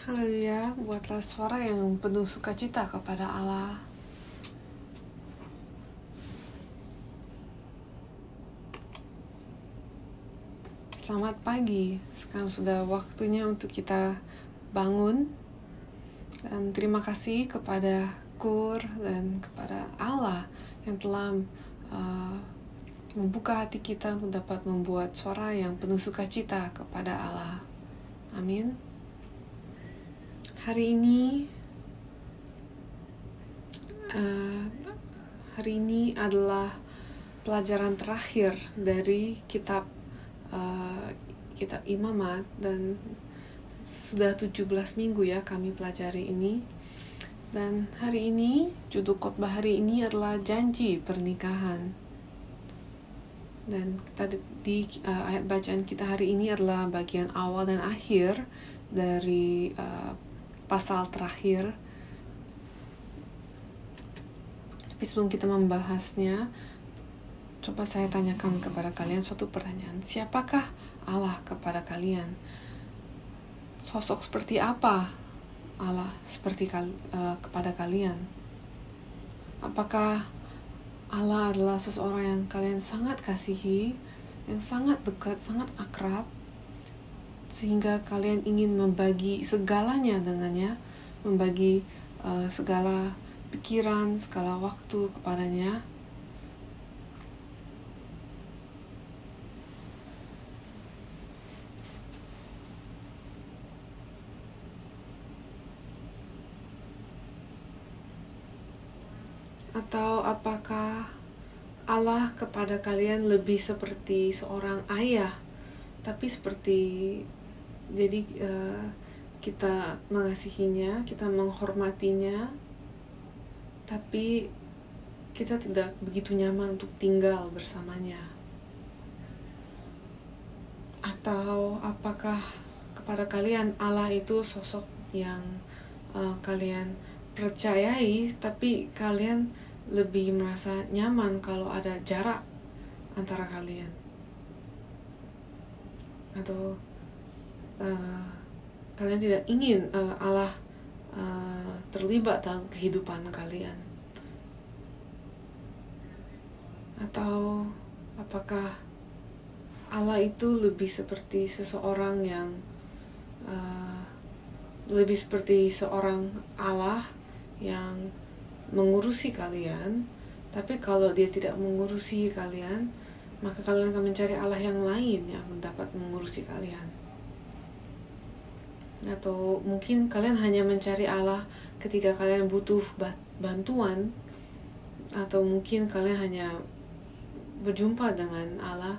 Haleluya, buatlah suara yang penuh sukacita kepada Allah. Selamat pagi, sekarang sudah waktunya untuk kita bangun. Dan terima kasih kepada Kur dan kepada Allah yang telah membuka hati kita untuk dapat membuat suara yang penuh sukacita kepada Allah. Amin. Hari ini adalah pelajaran terakhir dari kitab Imamat, dan sudah 17 minggu ya kami pelajari ini. Dan hari ini, judul khotbah hari ini adalah janji pernikahan. Dan di ayat bacaan kita hari ini adalah bagian awal dan akhir dari pasal terakhir. Tapi sebelum kita membahasnya, coba saya tanyakan kepada kalian suatu pertanyaan. Siapakah Allah kepada kalian? Sosok seperti apa Allah kepada kalian? Apakah Allah adalah seseorang yang kalian sangat kasihi, yang sangat dekat, sangat akrab, sehingga kalian ingin membagi segalanya dengannya, membagi segala pikiran, segala waktu kepadanya? Atau apakah Allah kepada kalian lebih seperti seorang ayah, tapi kita mengasihinya, kita menghormatinya, tapi kita tidak begitu nyaman untuk tinggal bersamanya? Atau apakah kepada kalian Allah itu sosok yang kalian percayai, tapi kalian lebih merasa nyaman kalau ada jarak antara kalian? Atau kalian tidak ingin Allah terlibat dalam kehidupan kalian? Atau apakah Allah itu lebih seperti seseorang yang lebih seperti seorang Allah yang mengurusi kalian, tapi kalau dia tidak mengurusi kalian, maka kalian akan mencari Allah yang lain yang dapat mengurusi kalian? Atau mungkin kalian hanya mencari Allah ketika kalian butuh bantuan, atau mungkin kalian hanya berjumpa dengan Allah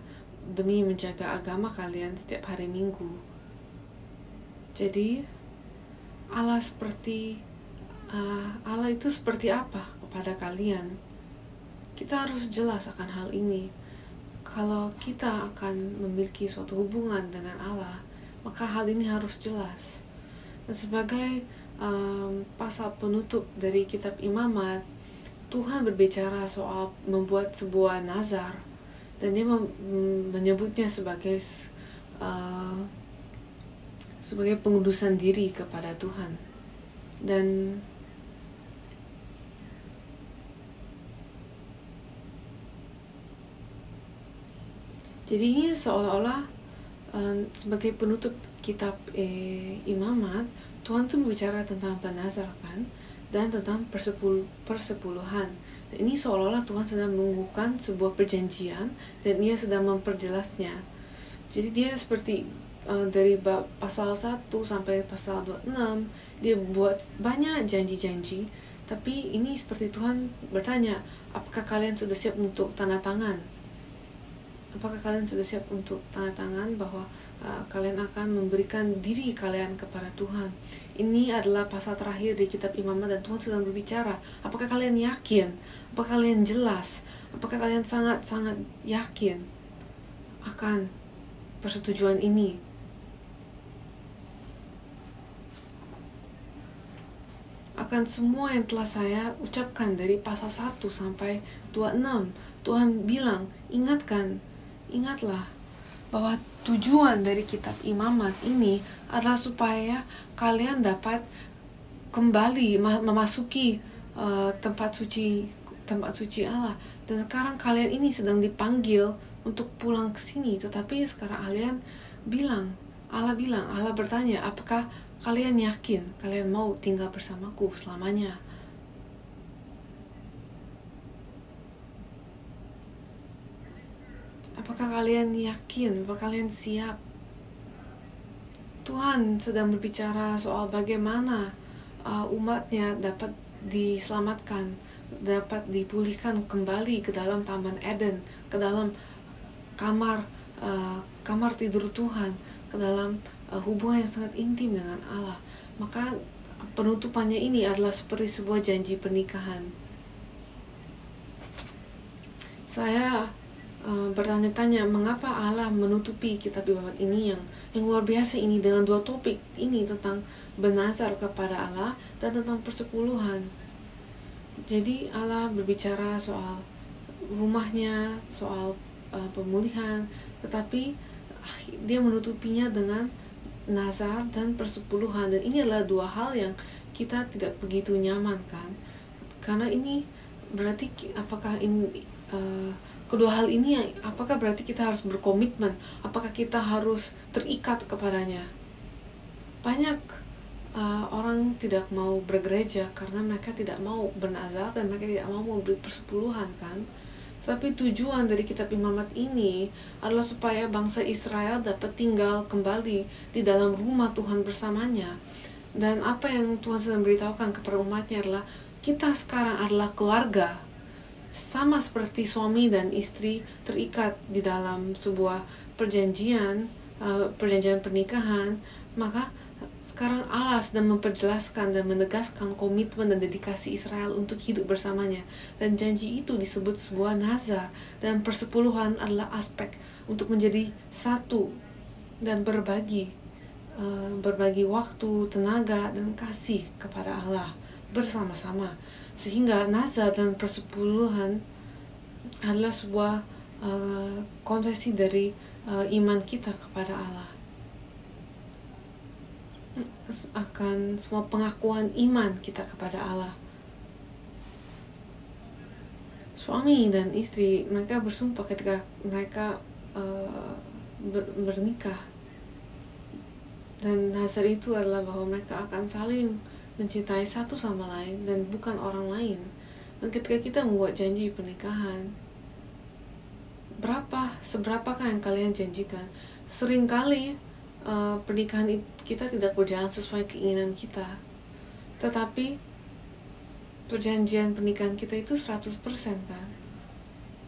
demi menjaga agama kalian setiap hari Minggu. Jadi Allah itu seperti apa kepada kalian? Kita harus jelas akan hal ini. Kalau kita akan memiliki suatu hubungan dengan Allah, maka hal ini harus jelas. Dan sebagai pasal penutup dari kitab Imamat, Tuhan berbicara soal membuat sebuah nazar, dan dia menyebutnya sebagai pengudusan diri kepada Tuhan. Dan jadi ini seolah-olah sebagai penutup kitab Imamat, Tuhan tuh berbicara tentang penazarkan dan tentang persepuluhan. Dan ini seolah-olah Tuhan sedang mengukuhkan sebuah perjanjian dan dia sedang memperjelasnya. Jadi dia seperti dari pasal 1 sampai pasal 26, dia buat banyak janji-janji. Tapi ini seperti Tuhan bertanya, apakah kalian sudah siap untuk tanda tangan? Apakah kalian sudah siap untuk tanda tangan bahwa kalian akan memberikan diri kalian kepada Tuhan? Ini adalah pasal terakhir di kitab Imamat, dan Tuhan sedang berbicara. Apakah kalian yakin? Apakah kalian jelas? Apakah kalian sangat-sangat yakin akan persetujuan ini? Akan semua yang telah saya ucapkan dari pasal 1 sampai 26, Tuhan bilang, ingatlah bahwa tujuan dari kitab Imamat ini adalah supaya kalian dapat kembali memasuki tempat suci Allah. Dan sekarang kalian ini sedang dipanggil untuk pulang ke sini, tetapi sekarang Allah bertanya, apakah kalian yakin kalian mau tinggal bersamaku selamanya? Apakah kalian yakin? Apakah kalian siap? Tuhan sedang berbicara soal bagaimana umatnya dapat diselamatkan, dapat dipulihkan kembali ke dalam Taman Eden, ke dalam kamar tidur Tuhan, ke dalam hubungan yang sangat intim dengan Allah. Maka penutupannya ini adalah seperti sebuah janji pernikahan. Saya bertanya-tanya mengapa Allah menutupi kitab Imamat ini yang luar biasa ini dengan 2 topik ini, tentang bernazar kepada Allah dan tentang persepuluhan. Jadi Allah berbicara soal rumahnya, soal pemulihan, tetapi dia menutupinya dengan nazar dan persepuluhan. Dan ini adalah 2 hal yang kita tidak begitu nyaman kan, karena ini berarti apakah ini kedua hal ini, apakah berarti kita harus berkomitmen? Apakah kita harus terikat kepadanya? Banyak orang tidak mau bergereja karena mereka tidak mau bernazar dan mereka tidak mau memberi persepuluhan kan. Tapi tujuan dari kitab Imamat ini adalah supaya bangsa Israel dapat tinggal kembali di dalam rumah Tuhan bersamanya. Dan apa yang Tuhan sedang beritahukan kepada umatnya adalah kita sekarang adalah keluarga. Sama seperti suami dan istri terikat di dalam sebuah perjanjian pernikahan, maka sekarang Allah sedang memperjelaskan dan menegaskan komitmen dan dedikasi Israel untuk hidup bersamanya. Dan janji itu disebut sebuah nazar, dan persepuluhan adalah aspek untuk menjadi satu dan berbagi waktu, tenaga, dan kasih kepada Allah bersama-sama. Sehingga nazar dan persepuluhan adalah sebuah konfesi dari iman kita kepada Allah, akan semua pengakuan iman kita kepada Allah. Suami dan istri mereka bersumpah ketika mereka bernikah, dan nazar itu adalah bahwa mereka akan saling mencintai satu sama lain dan bukan orang lain. Dan ketika kita membuat janji pernikahan, seberapakah yang kalian janjikan? Seringkali pernikahan kita tidak berjalan sesuai keinginan kita, tetapi perjanjian pernikahan kita itu 100% kan.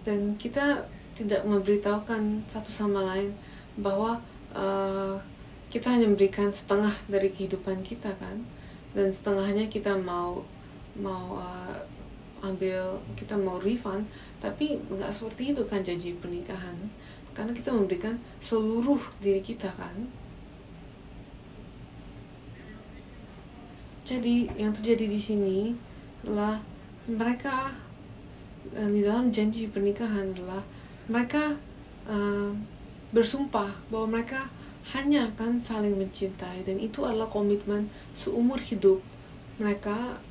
Dan kita tidak memberitahukan satu sama lain bahwa kita hanya memberikan setengah dari kehidupan kita kan, dan setengahnya kita mau kita mau refund. Tapi nggak seperti itu kan janji pernikahan, karena kita memberikan seluruh diri kita kan. Jadi yang terjadi di sini adalah mereka di dalam janji pernikahan adalah mereka bersumpah bahwa mereka hanya akan saling mencintai, dan itu adalah komitmen seumur hidup mereka.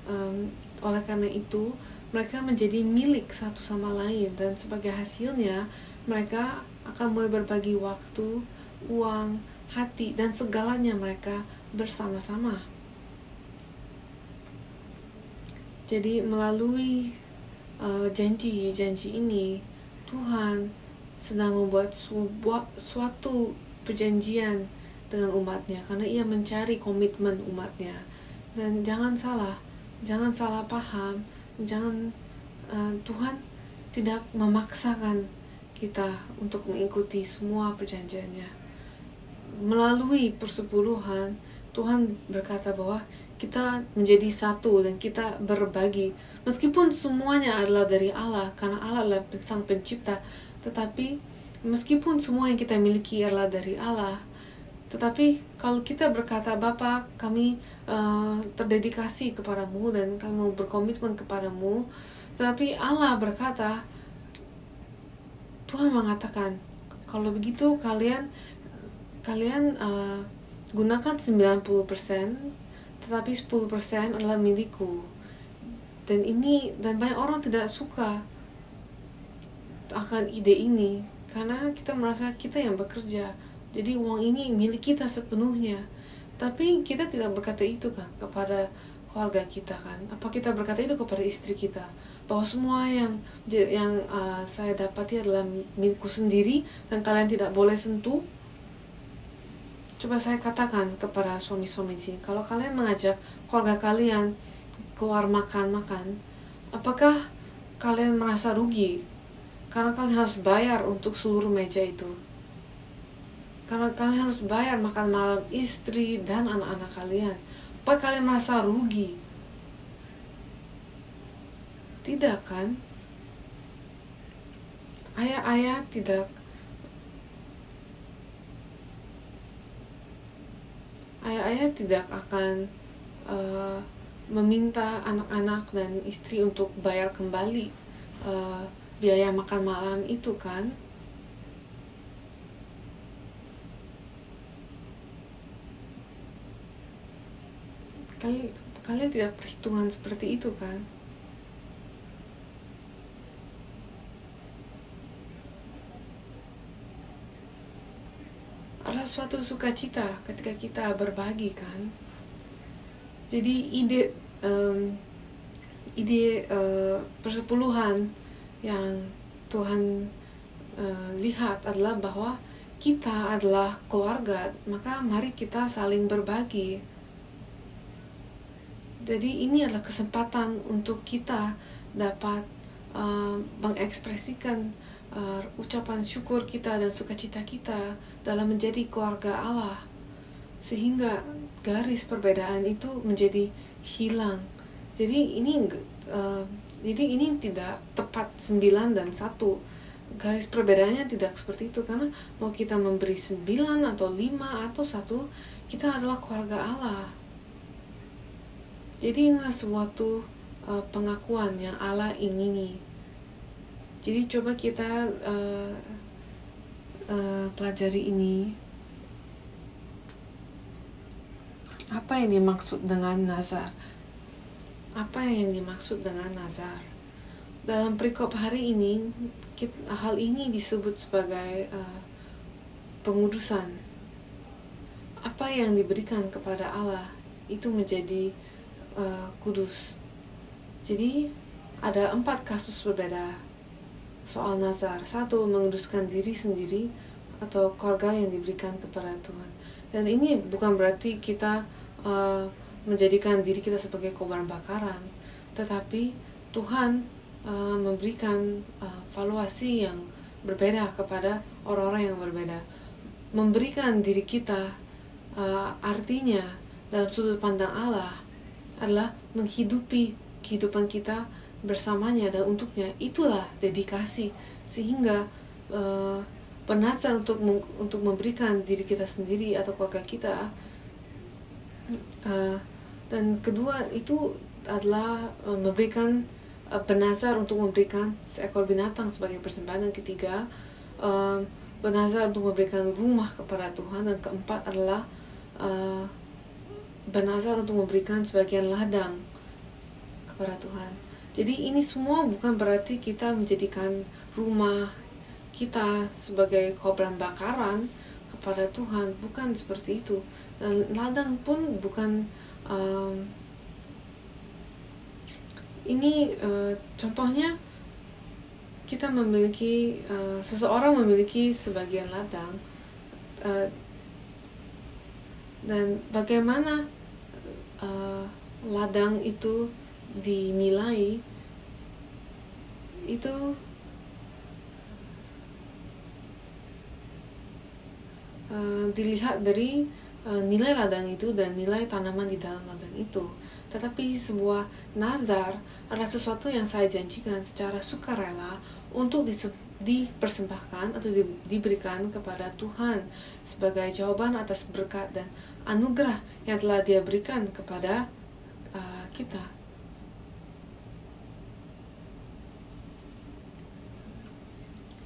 Oleh karena itu mereka menjadi milik satu sama lain, dan sebagai hasilnya mereka akan mulai berbagi waktu, uang, hati, dan segalanya mereka bersama-sama. Jadi melalui janji-janji ini, Tuhan sedang membuat suatu perjanjian dengan umatnya, karena ia mencari komitmen umatnya. Dan jangan salah paham, Tuhan tidak memaksakan kita untuk mengikuti semua perjanjiannya. Melalui persepuluhan, Tuhan berkata bahwa kita menjadi satu dan kita berbagi. Meskipun semuanya adalah dari Allah, karena Allah adalah Sang Pencipta, tetapi meskipun semua yang kita miliki adalah dari Allah, tetapi kalau kita berkata, Bapa, kami terdedikasi kepadamu dan kami mau berkomitmen kepadamu, tetapi Allah berkata, Tuhan mengatakan, kalau begitu kalian gunakan 90%, tetapi 10% adalah milikku. Dan banyak orang tidak suka akan ide ini, karena kita merasa kita yang bekerja, jadi uang ini milik kita sepenuhnya. Tapi kita tidak berkata itu kan kepada keluarga kita kan. Apa kita berkata itu kepada istri kita, bahwa semua yang saya dapati adalah milikku sendiri dan kalian tidak boleh sentuh? Coba saya katakan kepada suami-suami sini, kalau kalian mengajak keluarga kalian keluar makan, apakah kalian merasa rugi? Karena kalian harus bayar untuk seluruh meja itu. Karena kalian harus bayar makan malam istri dan anak-anak kalian. Apakah kalian merasa rugi? Tidak kan? Ayah tidak akan meminta anak-anak dan istri untuk bayar kembali biaya makan malam itu kan. Kalian tidak perhitungan seperti itu kan. Adalah suatu sukacita ketika kita berbagi kan. Jadi ide persepuluhan yang Tuhan lihat adalah bahwa kita adalah keluarga, maka mari kita saling berbagi. Jadi ini adalah kesempatan untuk kita dapat mengekspresikan ucapan syukur kita dan sukacita kita dalam menjadi keluarga Allah, sehingga garis perbedaan itu menjadi hilang. Jadi ini tidak tepat 9 dan 1. Garis perbedaannya tidak seperti itu, karena mau kita memberi 9 atau 5 atau 1, kita adalah keluarga Allah. Jadi inilah suatu pengakuan yang Allah ingini. Jadi coba kita pelajari ini. Apa yang dimaksud dengan nazar? Apa yang dimaksud dengan nazar? Dalam perikop hari ini, hal ini disebut sebagai pengudusan. Apa yang diberikan kepada Allah itu menjadi kudus. Jadi ada 4 kasus berbeda soal nazar. 1, menguduskan diri sendiri atau keluarga yang diberikan kepada Tuhan. Dan ini bukan berarti kita menjadikan diri kita sebagai korban bakaran, tetapi Tuhan memberikan valuasi yang berbeda kepada orang-orang yang berbeda. Memberikan diri kita artinya dalam sudut pandang Allah adalah menghidupi kehidupan kita bersamanya dan untuknya. Itulah dedikasi, sehingga bernazar untuk memberikan diri kita sendiri atau keluarga kita. Dan kedua itu adalah bernazar untuk memberikan seekor binatang sebagai persembahan. Dan ketiga, bernazar untuk memberikan rumah kepada Tuhan. Dan keempat adalah bernazar untuk memberikan sebagian ladang kepada Tuhan. Jadi ini semua bukan berarti kita menjadikan rumah kita sebagai korban bakaran kepada Tuhan, bukan seperti itu. Dan ladang pun bukan contohnya kita memiliki seseorang memiliki sebagian ladang, dan bagaimana ladang itu dinilai, itu dilihat dari nilai ladang itu dan nilai tanaman di dalam ladang itu. Tetapi sebuah nazar adalah sesuatu yang saya janjikan secara sukarela untuk dipersembahkan atau diberikan kepada Tuhan sebagai jawaban atas berkat dan anugerah yang telah Dia berikan kepada kita.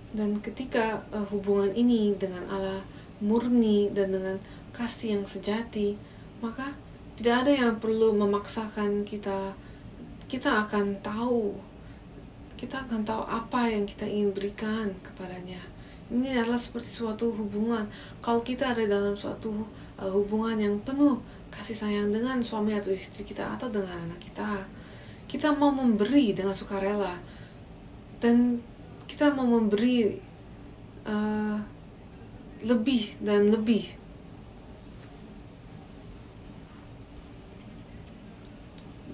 Dan ketika hubungan ini dengan Allah murni dan dengan kasih yang sejati, maka tidak ada yang perlu memaksakan kita. Kita akan tahu apa yang kita ingin berikan kepadanya. Ini adalah seperti suatu hubungan. Kalau kita ada dalam suatu hubungan yang penuh kasih sayang dengan suami atau istri kita atau dengan anak kita, kita mau memberi dengan sukarela, dan kita mau memberi lebih dan lebih.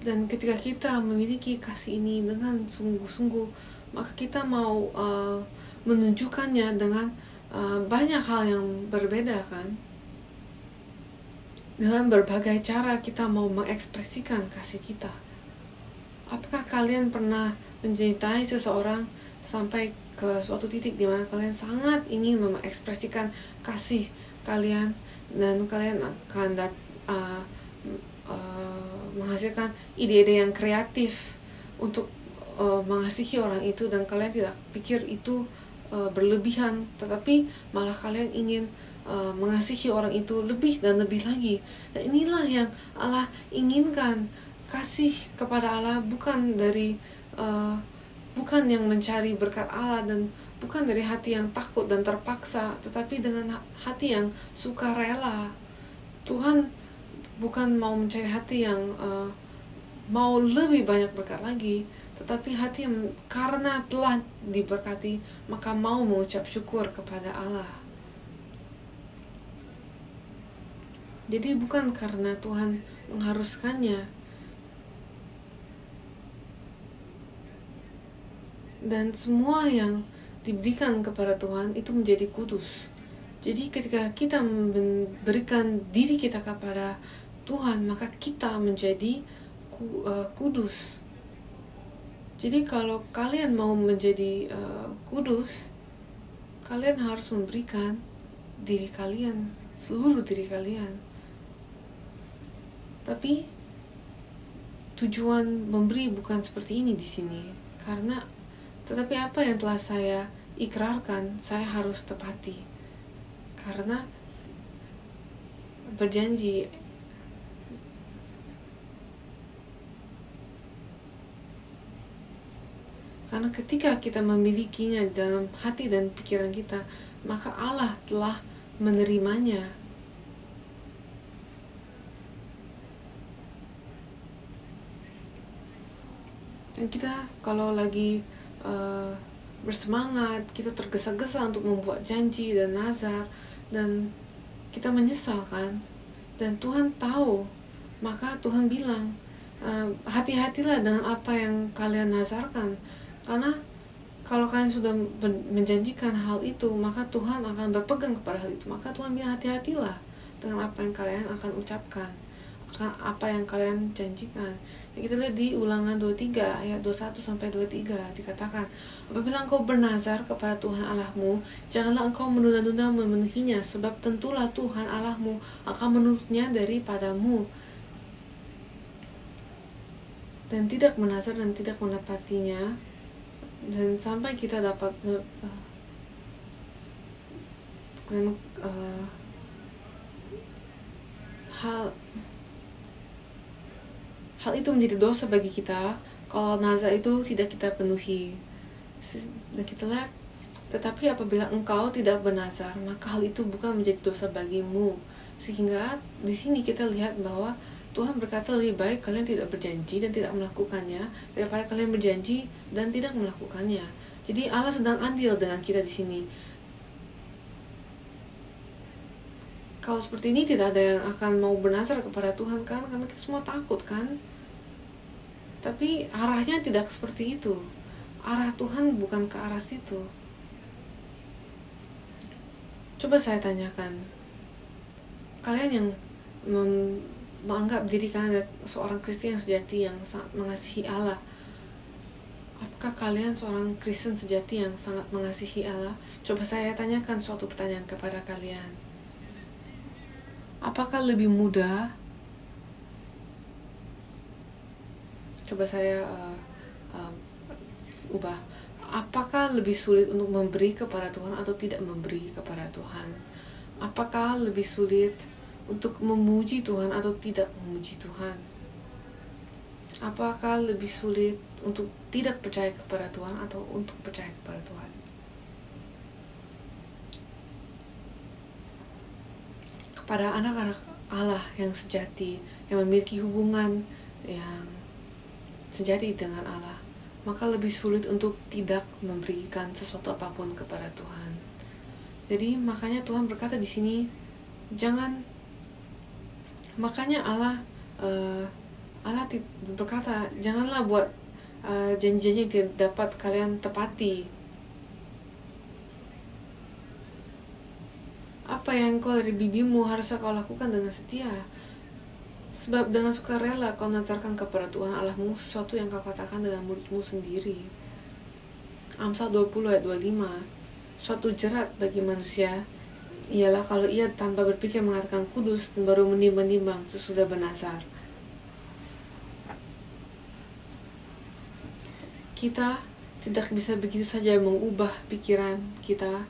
Dan ketika kita memiliki kasih ini dengan sungguh-sungguh, maka kita mau menunjukkannya dengan banyak hal yang berbeda, kan? Dengan berbagai cara kita mau mengekspresikan kasih kita. Apakah kalian pernah mencintai seseorang sampai ke suatu titik di mana kalian sangat ingin mengekspresikan kasih kalian, dan kalian akan menghasilkan ide-ide yang kreatif untuk mengasihi orang itu, dan kalian tidak pikir itu berlebihan, tetapi malah kalian ingin mengasihi orang itu lebih dan lebih lagi. Dan inilah yang Allah inginkan. Kasih kepada Allah bukan yang mencari berkat Allah, dan bukan dari hati yang takut dan terpaksa, tetapi dengan hati yang sukarela. Tuhan bukan mau mencari hati yang mau lebih banyak berkat lagi, tetapi hati yang karena telah diberkati maka mau mengucap syukur kepada Allah. Jadi bukan karena Tuhan mengharuskannya. Dan semua yang diberikan kepada Tuhan itu menjadi kudus. Jadi ketika kita memberikan diri kita kepada Tuhan, maka kita menjadi kudus. Jadi kalau kalian mau menjadi kudus, kalian harus memberikan diri kalian, seluruh diri kalian. Tapi tujuan memberi bukan seperti ini di sini. Tetapi apa yang telah saya ikrarkan, saya harus tepati. Karena berjanji karena ketika kita memilikinya dalam hati dan pikiran kita, maka Allah telah menerimanya. Dan kita kalau lagi bersemangat, kita tergesa-gesa untuk membuat janji dan nazar, dan kita menyesal, kan? Dan Tuhan tahu, maka Tuhan bilang, hati-hatilah dengan apa yang kalian nazarkan, karena kalau kalian sudah menjanjikan hal itu, maka Tuhan akan berpegang kepada hal itu. Maka Tuhan bilang, hati-hatilah dengan apa yang kalian akan ucapkan, akan apa yang kalian janjikan. Kita lihat di Ulangan 23 ayat 21-23 dikatakan, apabila engkau bernazar kepada Tuhan Allahmu, janganlah engkau menunda-nunda memenuhinya, sebab tentulah Tuhan Allahmu akan menuntutnya daripadamu. Dan tidak menazar dan tidak menepatinya, dan sampai kita dapat hal itu menjadi dosa bagi kita kalau nazar itu tidak kita penuhi. Dan kita lihat, tetapi apabila engkau tidak bernazar, maka hal itu bukan menjadi dosa bagimu. Sehingga di sini kita lihat bahwa Tuhan berkata, lebih baik kalian tidak berjanji dan tidak melakukannya daripada kalian berjanji dan tidak melakukannya. Jadi Allah sedang adil dengan kita di sini. Kalau seperti ini tidak ada yang akan mau bernazar kepada Tuhan, kan? Karena kita semua takut, kan? Tapi arahnya tidak seperti itu. Arah Tuhan bukan ke arah situ. Coba saya tanyakan, kalian yang menganggap diri kalian seorang Kristen yang sejati yang sangat mengasihi Allah, apakah kalian seorang Kristen sejati yang sangat mengasihi Allah? Coba saya tanyakan suatu pertanyaan kepada kalian. Apakah lebih mudah? Coba saya ubah. apakah lebih sulit untuk memberi kepada Tuhan atau tidak memberi kepada Tuhan? Apakah lebih sulit untuk memuji Tuhan atau tidak memuji Tuhan? Apakah lebih sulit untuk tidak percaya kepada Tuhan atau untuk percaya kepada Tuhan? Kepada anak-anak Allah yang sejati, yang memiliki hubungan yang sejati dengan Allah, maka lebih sulit untuk tidak memberikan sesuatu apapun kepada Tuhan. Jadi makanya Tuhan berkata di sini, makanya Allah berkata, janganlah buat janji-janji yang tidak dapat kalian tepati. Apa yang keluar dari bibirmu harusnya kau lakukan dengan setia. Sebab dengan sukarela kau nazarkan kepada Tuhan Allahmu sesuatu yang kau katakan dengan mulutmu sendiri. Amsal 20 ayat 25. Suatu jerat bagi manusia ialah kalau ia tanpa berpikir mengatakan kudus dan baru menimbang-nimbang sesudah bernazar. Kita tidak bisa begitu saja mengubah pikiran kita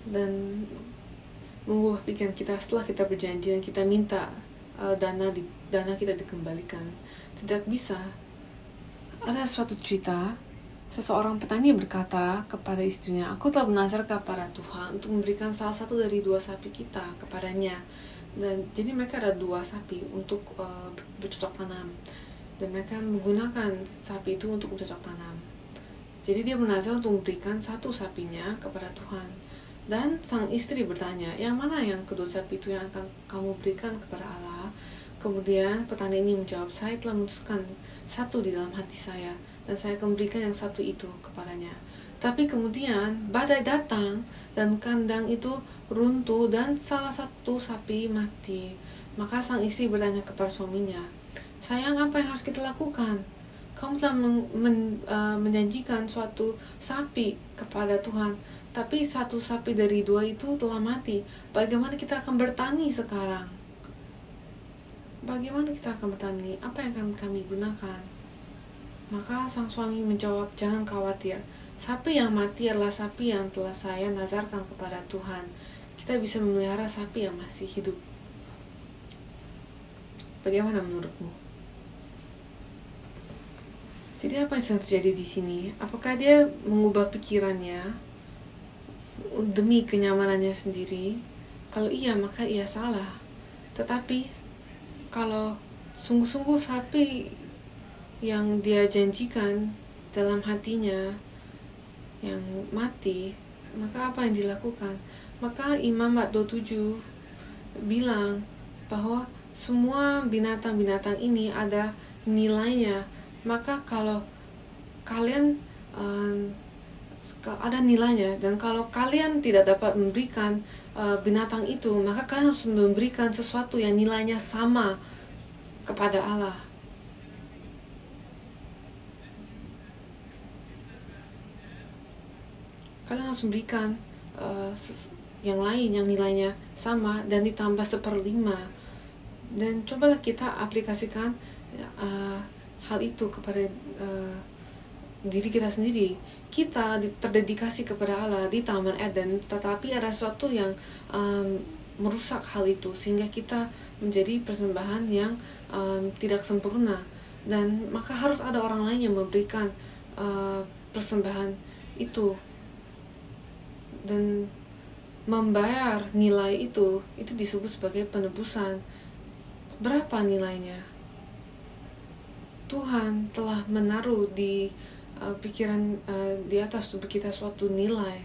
dan mengubah pikiran kita setelah kita berjanji dan kita minta dana kita dikembalikan. Tidak bisa. Ada suatu cerita, seseorang petani berkata kepada istrinya, aku telah bernazar kepada Tuhan untuk memberikan salah satu dari 2 sapi kita kepadanya. Dan jadi mereka ada 2 sapi untuk bercocok tanam, dan mereka menggunakan sapi itu untuk bercocok tanam. Jadi dia bernazar untuk memberikan 1 sapinya kepada Tuhan. Dan sang istri bertanya, yang mana yang kedua sapi itu yang akan kamu berikan kepada Allah? Kemudian petani ini menjawab, saya telah memutuskan 1 di dalam hati saya, dan saya akan memberikan yang 1 itu kepadanya. Tapi kemudian badai datang dan kandang itu runtuh dan salah 1 sapi mati. Maka sang istri bertanya kepada suaminya, sayang, apa yang harus kita lakukan? Kamu telah menjanjikan suatu sapi kepada Tuhan, tapi 1 sapi dari 2 itu telah mati. Bagaimana kita akan bertani sekarang? Bagaimana kita akan bertani? Apa yang akan kami gunakan? Maka sang suami menjawab, jangan khawatir. Sapi yang mati adalah sapi yang telah saya nazarkan kepada Tuhan. Kita bisa memelihara sapi yang masih hidup. Bagaimana menurutmu? Jadi apa yang sedang terjadi di sini? Apakah dia mengubah pikirannya demi kenyamanannya sendiri? Kalau iya, maka ia salah. Tetapi kalau sungguh-sungguh sapi yang dia janjikan dalam hatinya yang mati, maka apa yang dilakukan? Maka Imamat 27 bilang bahwa semua binatang-binatang ini ada nilainya. Maka kalau kalian ada nilainya, dan kalau kalian tidak dapat memberikan binatang itu, maka kalian harus memberikan sesuatu yang nilainya sama kepada Allah. Kalian harus memberikan yang lain yang nilainya sama dan ditambah 1/5. Dan cobalah kita aplikasikan hal itu kepada diri kita sendiri. Kita terdedikasi kepada Allah di Taman Eden, tetapi ada sesuatu yang merusak hal itu, sehingga kita menjadi persembahan yang tidak sempurna. Dan maka harus ada orang lain yang memberikan persembahan itu dan membayar nilai itu disebut sebagai penebusan. Berapa nilainya? Tuhan telah menaruh di pikiran di atas tubuh kita suatu nilai.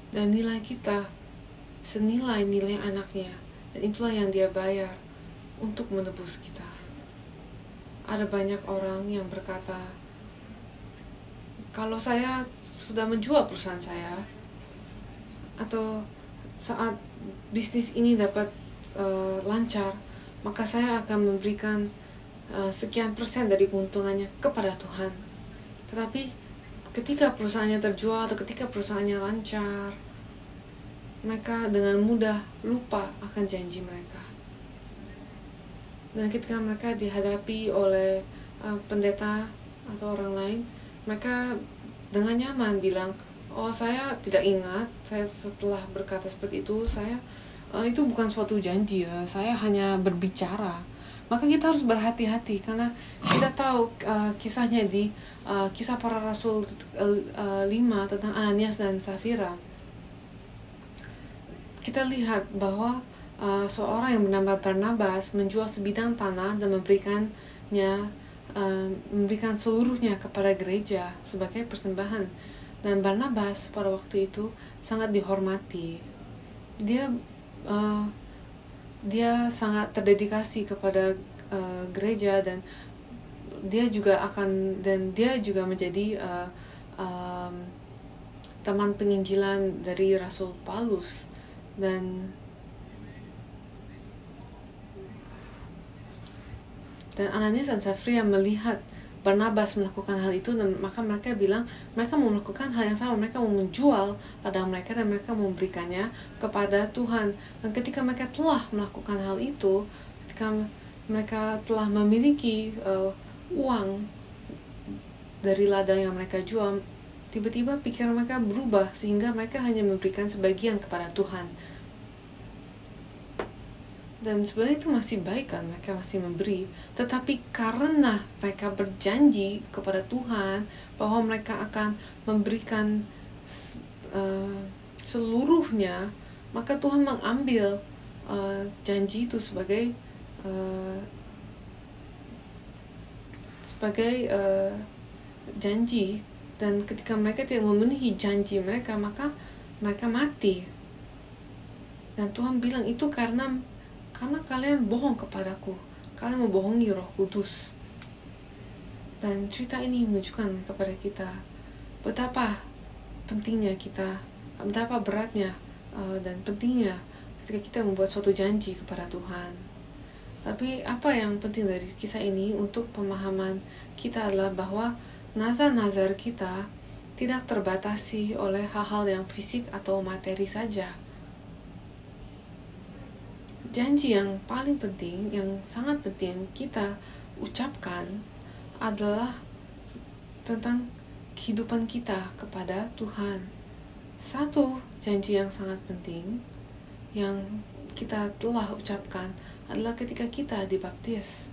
Dan nilai kita senilai nilai anaknya, dan itulah yang dia bayar untuk menebus kita. Ada banyak orang yang berkata, kalau saya sudah menjual perusahaan saya, atau saat bisnis ini dapat lancar, maka saya akan memberikan sekian persen dari keuntungannya kepada Tuhan. Tetapi ketika perusahaannya terjual atau ketika perusahaannya lancar, mereka dengan mudah lupa akan janji mereka. Dan ketika mereka dihadapi oleh pendeta atau orang lain, mereka dengan nyaman bilang, oh saya tidak ingat, saya setelah berkata seperti itu, saya itu bukan suatu janji ya, saya hanya berbicara. Maka kita harus berhati-hati, karena kita tahu kisahnya di Kisah Para Rasul 5 tentang Ananias dan Safira. Kita lihat bahwa seorang yang bernama Barnabas menjual sebidang tanah dan memberikan seluruhnya kepada gereja sebagai persembahan. Dan Barnabas pada waktu itu sangat dihormati. Dia sangat terdedikasi kepada gereja, dan dia juga menjadi teman penginjilan dari Rasul Paulus. Dan Ananias dan Safira melihat Barnabas melakukan hal itu, dan maka mereka bilang mereka mau melakukan hal yang sama. Mereka mau menjual ladang mereka dan mereka mau memberikannya kepada Tuhan. Dan ketika mereka telah melakukan hal itu, ketika mereka telah memiliki uang dari ladang yang mereka jual, tiba-tiba pikiran mereka berubah sehingga mereka hanya memberikan sebagian kepada Tuhan. Dan sebenarnya itu masih baik kan, mereka masih memberi. Tetapi karena mereka berjanji kepada Tuhan bahwa mereka akan memberikan seluruhnya, maka Tuhan mengambil janji itu sebagai janji. Dan ketika mereka tidak memenuhi janji mereka, maka mereka mati. Dan Tuhan bilang itu karena kalian bohong kepadaku, kalian membohongi Roh Kudus. Dan cerita ini menunjukkan kepada kita betapa pentingnya kita, betapa beratnya dan pentingnya ketika kita membuat suatu janji kepada Tuhan. Tapi apa yang penting dari kisah ini untuk pemahaman kita adalah bahwa nazar-nazar kita tidak terbatasi oleh hal-hal yang fisik atau materi saja. Janji yang paling penting, yang sangat penting kita ucapkan adalah tentang kehidupan kita kepada Tuhan. Satu janji yang sangat penting yang kita telah ucapkan adalah ketika kita dibaptis.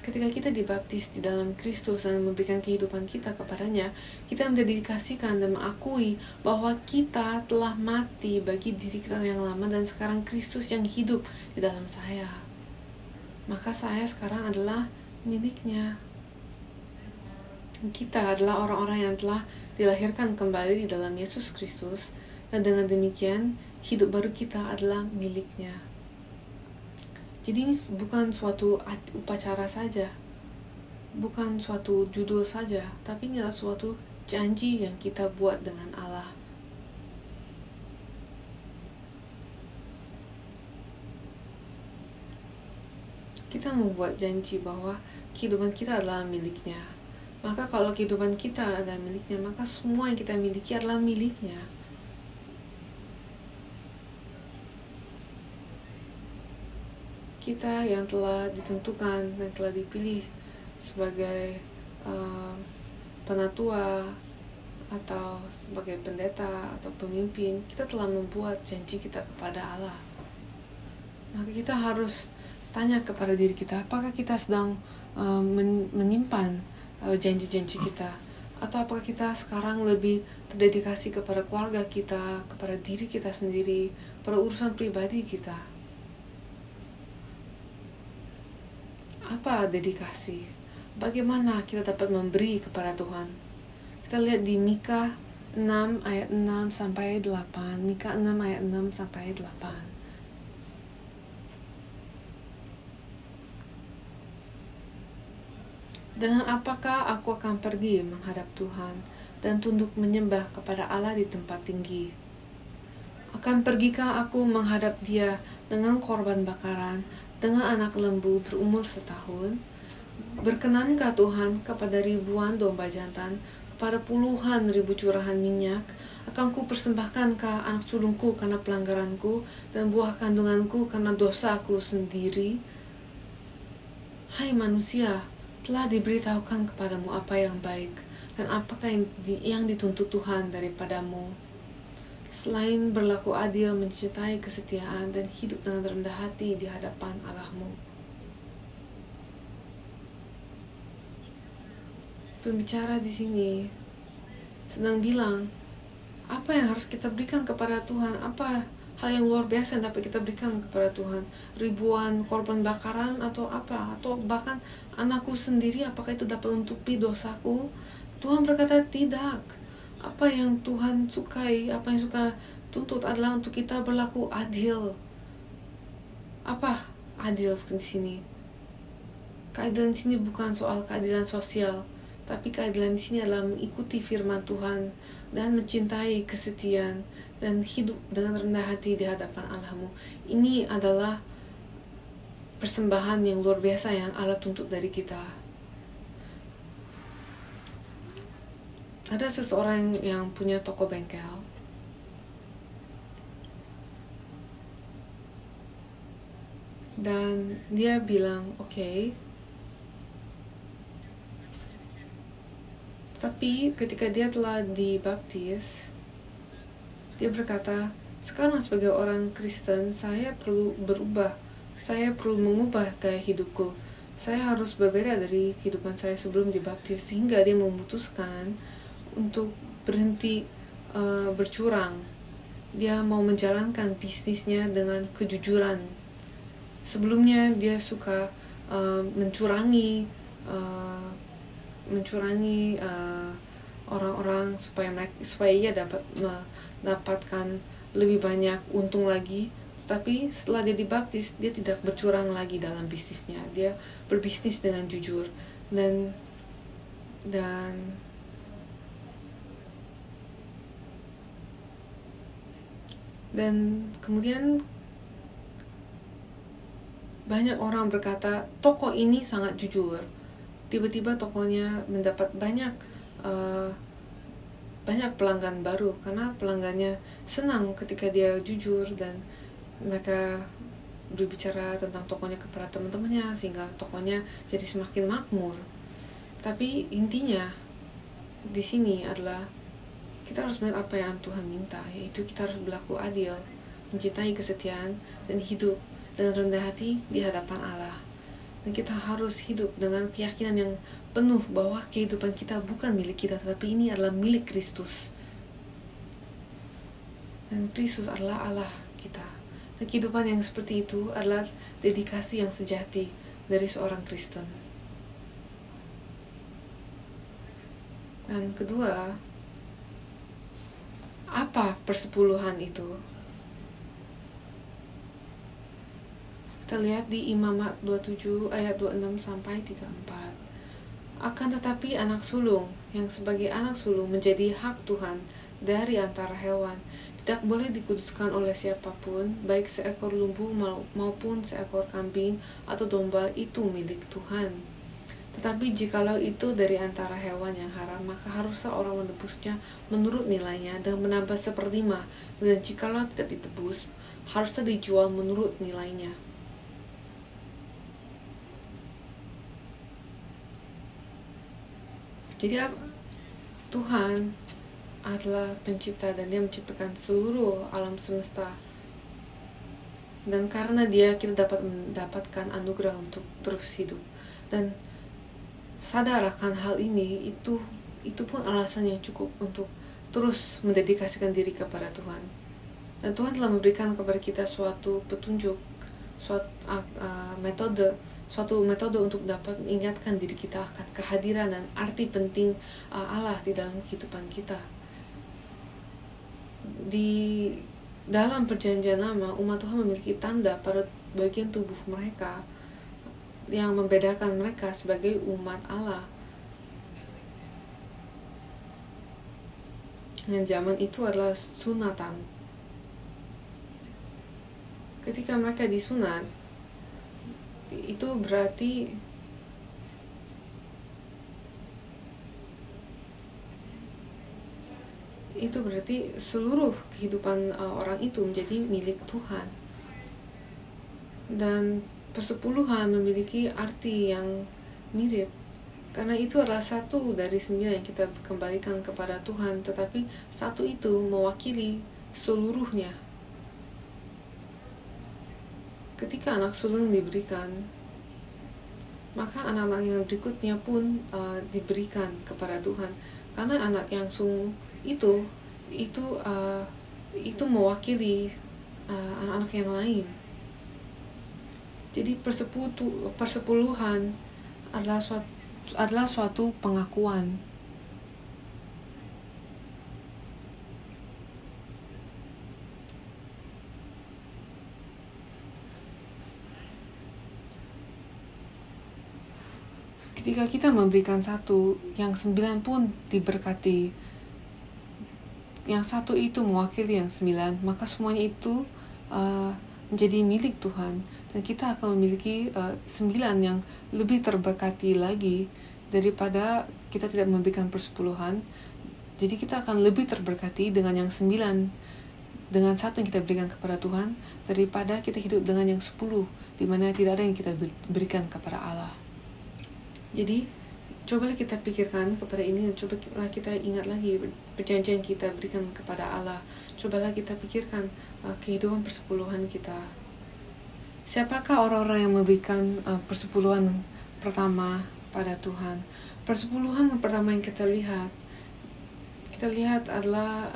Ketika kita dibaptis di dalam Kristus dan memberikan kehidupan kita kepadanya, kita mendedikasikan dan mengakui bahwa kita telah mati bagi diri kita yang lama dan sekarang Kristus yang hidup di dalam saya. Maka saya sekarang adalah miliknya. Kita adalah orang-orang yang telah dilahirkan kembali di dalam Yesus Kristus, dan dengan demikian hidup baru kita adalah miliknya. Jadi ini bukan suatu upacara saja, bukan suatu judul saja, tapi ini adalah suatu janji yang kita buat dengan Allah. Kita membuat janji bahwa kehidupan kita adalah miliknya. Maka kalau kehidupan kita adalah miliknya, maka semua yang kita miliki adalah miliknya. Kita yang telah ditentukan dan telah dipilih sebagai penatua atau sebagai pendeta atau pemimpin, kita telah membuat janji kita kepada Allah. Maka kita harus tanya kepada diri kita, apakah kita sedang menyimpan janji-janji kita, atau apakah kita sekarang lebih terdedikasi kepada keluarga kita, kepada diri kita sendiri, pada urusan pribadi kita. Apa dedikasi? Bagaimana kita dapat memberi kepada Tuhan? Kita lihat di Mika 6 ayat 6 sampai 8. Mika 6 ayat 6 sampai 8. Dengan apakah aku akan pergi menghadap Tuhan dan tunduk menyembah kepada Allah di tempat tinggi? Akan pergikah aku menghadap Dia dengan korban bakaran, dengan anak lembu berumur 1 tahun? Berkenankah Tuhan kepada ribuan domba jantan, kepada puluhan ribu curahan minyak, akan ku persembahkan ke anak sulungku karena pelanggaranku, dan buah kandunganku karena dosaku sendiri. Hai manusia, telah diberitahukan kepadamu apa yang baik, dan apakah yang dituntut Tuhan daripadamu, selain berlaku adil, mencintai kesetiaan, dan hidup dengan rendah hati di hadapan Allahmu. Pembicara di sini sedang bilang, apa yang harus kita berikan kepada Tuhan? Apa hal yang luar biasa yang dapat kita berikan kepada Tuhan? Ribuan korban bakaran atau apa? Atau bahkan anakku sendiri, apakah itu dapat menutupi dosaku? Tuhan berkata tidak. Apa yang Tuhan sukai, apa yang suka tuntut adalah untuk kita berlaku adil. Apa adil di sini? Keadilan di sini bukan soal keadilan sosial, tapi keadilan di sini adalah mengikuti firman Tuhan dan mencintai kesetiaan dan hidup dengan rendah hati di hadapan Allahmu. Ini adalah persembahan yang luar biasa yang Allah tuntut dari kita. Ada seseorang yang punya toko bengkel. Dan dia bilang, oke. Tapi ketika dia telah dibaptis, dia berkata, sekarang sebagai orang Kristen, saya perlu berubah. Saya perlu mengubah gaya hidupku. Saya harus berbeda dari kehidupan saya sebelum dibaptis. Sehingga dia memutuskan untuk berhenti bercurang. Dia mau menjalankan bisnisnya dengan kejujuran. Sebelumnya dia suka mencurangi orang-orang supaya ia dapat mendapatkan lebih banyak untung lagi. Tapi setelah dia dibaptis, dia tidak bercurang lagi dalam bisnisnya. Dia berbisnis dengan jujur dan kemudian banyak orang berkata toko ini sangat jujur. Tiba-tiba tokonya mendapat banyak pelanggan baru karena pelanggannya senang ketika dia jujur dan mereka berbicara tentang tokonya kepada teman-temannya sehingga tokonya jadi semakin makmur. Tapi intinya di sini adalah kita harus melihat apa yang Tuhan minta, yaitu kita harus berlaku adil, mencintai kesetiaan, dan hidup dengan rendah hati di hadapan Allah. Dan kita harus hidup dengan keyakinan yang penuh bahwa kehidupan kita bukan milik kita, tetapi ini adalah milik Kristus. Dan Kristus adalah Allah kita. Dan kehidupan yang seperti itu adalah dedikasi yang sejati dari seorang Kristen. Dan kedua, apa persepuluhan itu? Kita lihat di Imamat 27 ayat 26 sampai 34. Akan tetapi anak sulung yang sebagai anak sulung menjadi hak Tuhan dari antara hewan tidak boleh dikuduskan oleh siapapun, baik seekor lembu maupun seekor kambing atau domba, itu milik Tuhan. Tetapi jikalau itu dari antara hewan yang haram, maka haruslah orang menebusnya menurut nilainya dan menambah 1/5. Dan jikalau tidak ditebus, haruslah dijual menurut nilainya. Jadi Tuhan adalah pencipta dan dia menciptakan seluruh alam semesta. Dan karena dia kita dapat mendapatkan anugerah untuk terus hidup. Dan sadar akan hal ini, itu pun alasan yang cukup untuk terus mendedikasikan diri kepada Tuhan. Dan Tuhan telah memberikan kepada kita suatu petunjuk, suatu metode untuk dapat mengingatkan diri kita akan kehadiran dan arti penting Allah di dalam kehidupan kita. Di dalam perjanjian lama, umat Tuhan memiliki tanda pada bagian tubuh mereka yang membedakan mereka sebagai umat Allah. Dan zaman itu adalah sunatan. Ketika mereka disunat, itu berarti itu berarti seluruh kehidupan orang itu menjadi milik Tuhan. Dan persepuluhan memiliki arti yang mirip, karena itu adalah 1 dari 9 yang kita kembalikan kepada Tuhan, tetapi 1 itu mewakili seluruhnya. Ketika anak sulung diberikan, maka anak-anak yang berikutnya pun diberikan kepada Tuhan, karena anak yang sulung itu mewakili anak-anak yang lain. Jadi persepuluhan adalah suatu pengakuan. Ketika kita memberikan 1, yang 9 pun diberkati. Yang 1 itu mewakili yang 9, maka semuanya itu menjadi milik Tuhan. Dan kita akan memiliki 9 yang lebih terberkati lagi daripada kita tidak memberikan persepuluhan. Jadi kita akan lebih terberkati dengan yang 9, dengan 1 yang kita berikan kepada Tuhan, daripada kita hidup dengan yang 10, di mana tidak ada yang kita berikan kepada Allah. Jadi cobalah kita pikirkan kepada ini, dan cobalah kita ingat lagi perjanjian kita berikan kepada Allah. Cobalah kita pikirkan kehidupan persepuluhan kita. Siapakah orang-orang yang memberikan persepuluhan pertama pada Tuhan? Persepuluhan pertama yang kita lihat adalah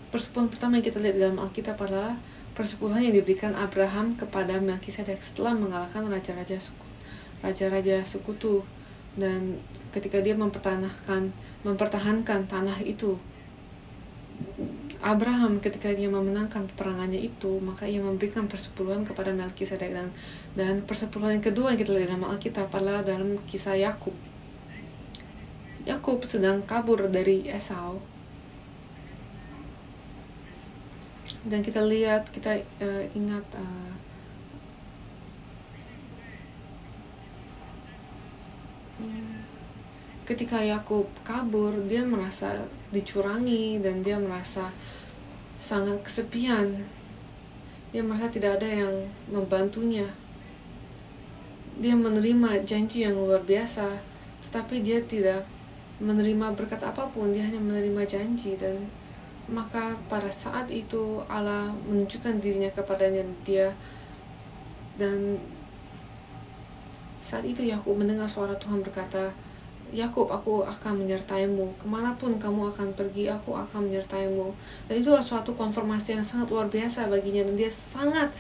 persepuluhan pertama yang kita lihat dalam Alkitab adalah persepuluhan yang diberikan Abraham kepada Melkisedek setelah mengalahkan raja-raja sekutu, dan ketika dia mempertahankan tanah itu. Abraham ketika dia memenangkan peperangannya itu, maka ia memberikan persepuluhan kepada Melkisedek. Dan persepuluhan yang kedua yang kita lihat dalam Alkitab adalah dalam kisah Yakub. Yakub sedang kabur dari Esau, dan kita ingat ketika Yakub kabur, dia merasa dicurangi dan dia merasa sangat kesepian. Dia merasa tidak ada yang membantunya. Dia menerima janji yang luar biasa, tetapi dia tidak menerima berkat apapun. Dia hanya menerima janji, dan maka pada saat itu Allah menunjukkan dirinya kepadanya dan saat itu Yakub mendengar suara Tuhan berkata, Yakub, aku akan menyertaimu. Kemanapun kamu akan pergi, aku akan menyertaimu. Dan itu adalah suatu konfirmasi yang sangat luar biasa baginya. Dan dia sangat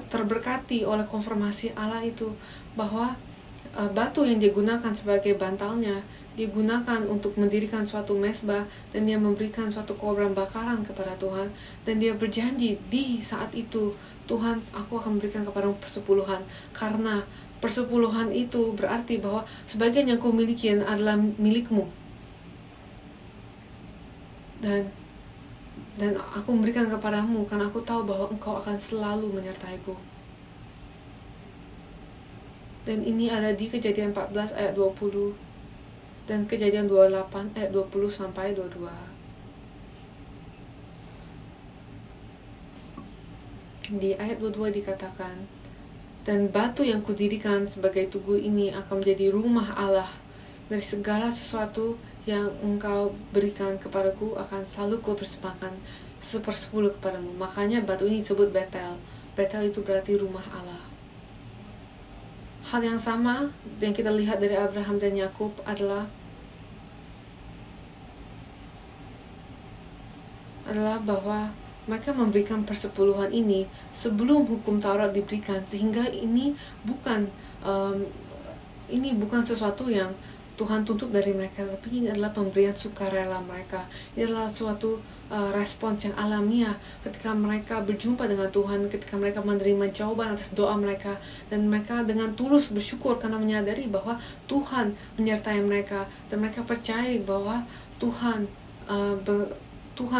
terberkati oleh konfirmasi Allah itu, bahwa batu yang dia gunakan sebagai bantalnya, dia gunakan untuk mendirikan suatu mezbah, dan dia memberikan suatu korban bakaran kepada Tuhan. Dan dia berjanji di saat itu, Tuhan, aku akan memberikan kepadamu persepuluhan, karena persepuluhan itu berarti bahwa sebagian yang kau miliki adalah milikmu, dan aku memberikan kepadamu karena aku tahu bahwa engkau akan selalu menyertaiku. Dan ini ada di Kejadian 14 ayat 20 dan Kejadian 28 ayat 20 sampai 22. Di ayat 22 dikatakan, dan batu yang kudirikan sebagai tugu ini akan menjadi rumah Allah. Dari segala sesuatu yang engkau berikan kepadaku akan selalu kupersembahkan 1/10 kepadamu. Makanya batu ini disebut Betel. Betel itu berarti rumah Allah. Hal yang sama yang kita lihat dari Abraham dan Yakub adalah bahwa mereka memberikan persepuluhan ini sebelum hukum Taurat diberikan, sehingga ini bukan sesuatu yang Tuhan tuntut dari mereka, tapi ini adalah pemberian sukarela mereka. Ini adalah suatu respons yang alamiah ketika mereka berjumpa dengan Tuhan, ketika mereka menerima jawaban atas doa mereka, dan mereka dengan tulus bersyukur karena menyadari bahwa Tuhan menyertai mereka, dan mereka percaya bahwa Tuhan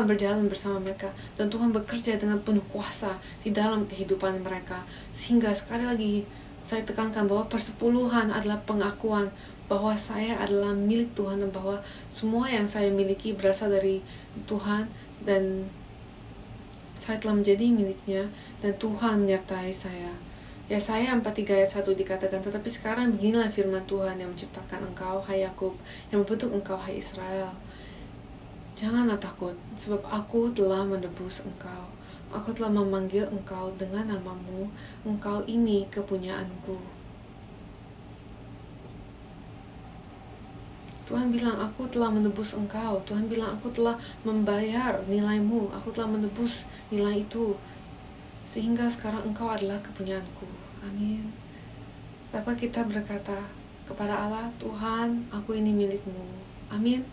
berjalan bersama mereka, dan Tuhan bekerja dengan penuh kuasa di dalam kehidupan mereka. Sehingga sekali lagi Saya tekankan bahwa persepuluhan adalah pengakuan bahwa saya adalah milik Tuhan dan bahwa semua yang saya miliki berasal dari Tuhan dan saya telah menjadi miliknya dan Tuhan menyertai saya. Yesaya 43 ayat 1 dikatakan, tetapi sekarang beginilah firman Tuhan yang menciptakan engkau, hai Yakub, yang membentuk engkau, hai Israel. Janganlah takut, sebab aku telah menebus engkau. Aku telah memanggil engkau dengan namamu, engkau ini kepunyaanku. Tuhan bilang, aku telah menebus engkau. Tuhan bilang, aku telah membayar nilaimu. Aku telah menebus nilai itu. Sehingga sekarang engkau adalah kepunyaanku. Amin. Dapat kita berkata kepada Allah, Tuhan, aku ini milikmu. Amin.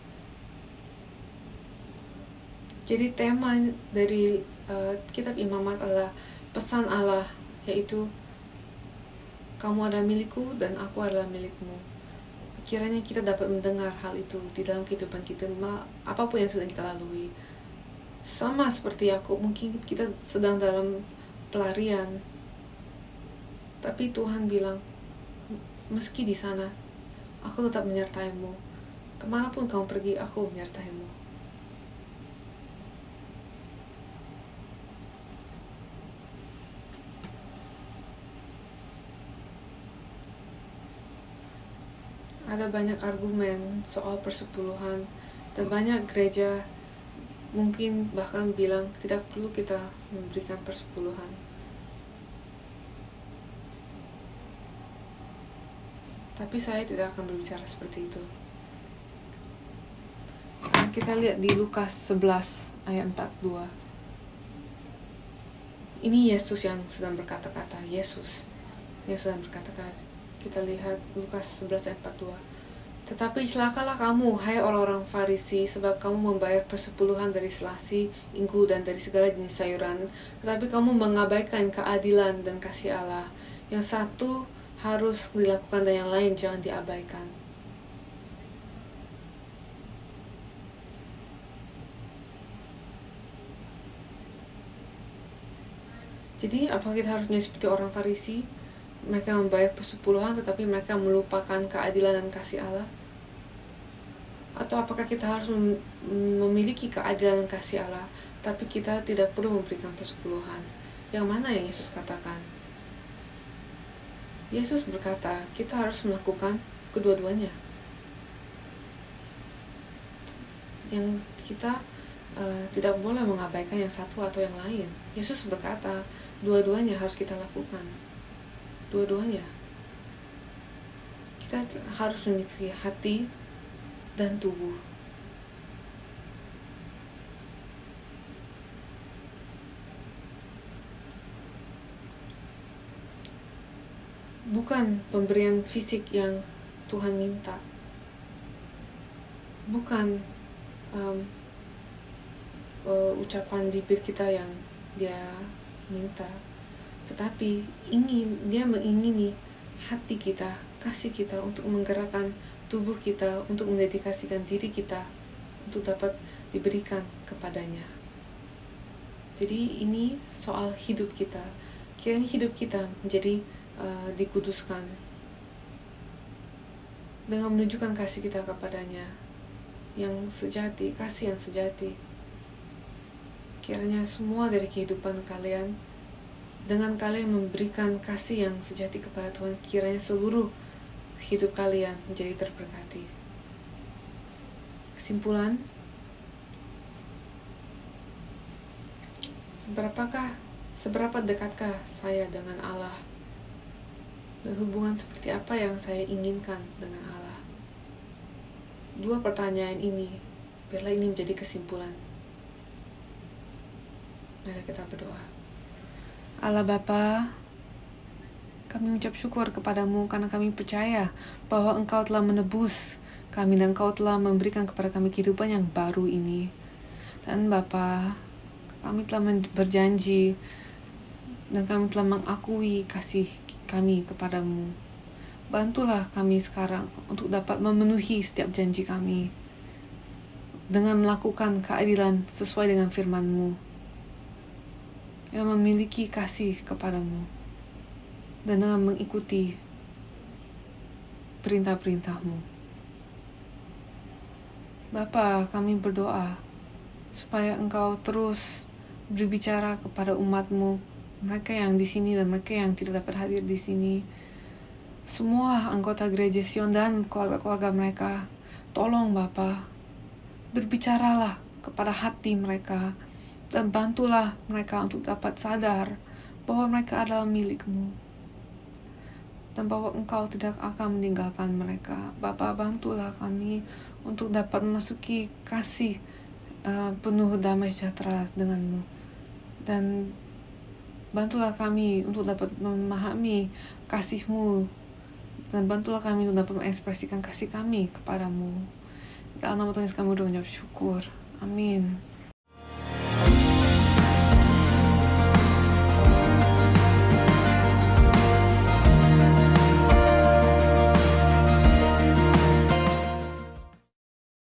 Jadi tema dari kitab Imamat adalah pesan Allah, yaitu kamu adalah milikku dan aku adalah milikmu. Kiranya kita dapat mendengar hal itu di dalam kehidupan kita, apapun yang sedang kita lalui. Sama seperti Yakub, mungkin kita sedang dalam pelarian, tapi Tuhan bilang, meski di sana, aku tetap menyertaimu. Kemanapun kamu pergi, aku menyertaimu. Ada banyak argumen soal persepuluhan dan banyak gereja mungkin bahkan bilang tidak perlu kita memberikan persepuluhan. Tapi saya tidak akan berbicara seperti itu. Kita lihat di Lukas 11 ayat 42. Ini Yesus yang sedang berkata-kata. Yesus yang sedang berkata-kata. Kita lihat Lukas 11 ayat 42. Tetapi celakalah kamu, hai orang-orang Farisi, sebab kamu membayar persepuluhan dari selasi, inggu, dan dari segala jenis sayuran, tetapi kamu mengabaikan keadilan dan kasih Allah. Yang satu harus dilakukan dan yang lain jangan diabaikan. Jadi apakah kita harus menjadi seperti orang Farisi? Mereka membayar persepuluhan tetapi mereka melupakan keadilan dan kasih Allah? Atau apakah kita harus memiliki keadilan dan kasih Allah tapi kita tidak perlu memberikan persepuluhan? Yang mana yang Yesus katakan? Yesus berkata kita harus melakukan kedua-duanya. Yang kita tidak boleh mengabaikan yang satu atau yang lain. Yesus berkata dua-duanya harus kita lakukan. Dua-duanya. Kita harus memiliki hati dan tubuh. Bukan pemberian fisik yang Tuhan minta. Bukan ucapan bibir kita yang Dia minta. Tetapi Dia mengingini hati kita, kasih kita untuk menggerakkan tubuh kita, untuk mendedikasikan diri kita untuk dapat diberikan kepadanya. Jadi ini soal hidup kita. Kiranya hidup kita menjadi dikuduskan dengan menunjukkan kasih kita kepadanya yang sejati, kasih yang sejati. Kiranya semua dari kehidupan kalian, dengan kalian memberikan kasih yang sejati kepada Tuhan, kiranya seluruh hidup kalian menjadi terberkati. Kesimpulan, seberapa dekatkah saya dengan Allah? Dan hubungan seperti apa yang saya inginkan dengan Allah? Dua pertanyaan ini, biarlah ini menjadi kesimpulan. Mari kita berdoa. Allah Bapa, kami mengucap syukur kepadamu karena kami percaya bahwa Engkau telah menebus kami dan Engkau telah memberikan kepada kami kehidupan yang baru ini. Dan Bapa, kami telah berjanji dan kami telah mengakui kasih kami kepadamu. Bantulah kami sekarang untuk dapat memenuhi setiap janji kami dengan melakukan keadilan sesuai dengan firman-Mu yang memiliki kasih kepadamu. dan dengan mengikuti perintah-perintah-Mu. Bapa, kami berdoa supaya Engkau terus berbicara kepada umat-Mu, mereka yang di sini dan mereka yang tidak dapat hadir di sini. Semua anggota gereja Sion dan keluarga-keluarga mereka, tolong Bapa, berbicaralah kepada hati mereka dan bantulah mereka untuk dapat sadar bahwa mereka adalah milik-Mu dan bahwa Engkau tidak akan meninggalkan mereka. Bapa, bantulah kami untuk dapat memasuki kasih penuh damai sejahtera dengan-Mu, dan bantulah kami untuk dapat memahami kasih-Mu, dan bantulah kami untuk dapat mengekspresikan kasih kami kepadamu. Dalam nama Tuhan Yesus kami berdoa mengucap syukur. Amin.